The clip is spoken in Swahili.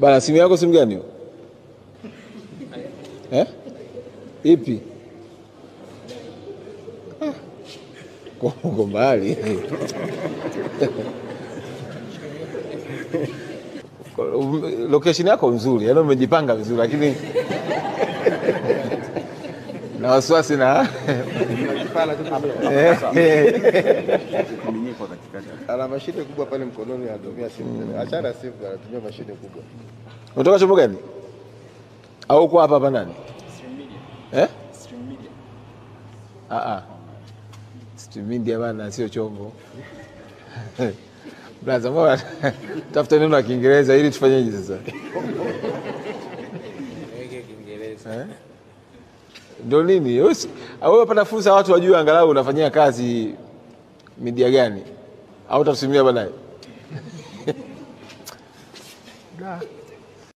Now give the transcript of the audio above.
Bana, simu yako simu gani hiyo? Ipi? Kongo mbali. Location yako nzuri, yaani umejipanga vizuri, lakini na wasiwasi na ana mashine kubwa pale mkononi anatumia simu. Achana simu, anatumia mashine kubwa. Unatoka chombo gani? Au uko hapa nani? Stream Media. Stream Media. Stream Media bana sio chombo. Blaza mbona tafuta neno la Kiingereza ili tufanyeje sasa? Weke Kiingereza. Ndio nini? Wewe unapata fursa watu wajue angalau unafanyia kazi media gani? Au utasimamia baadaye?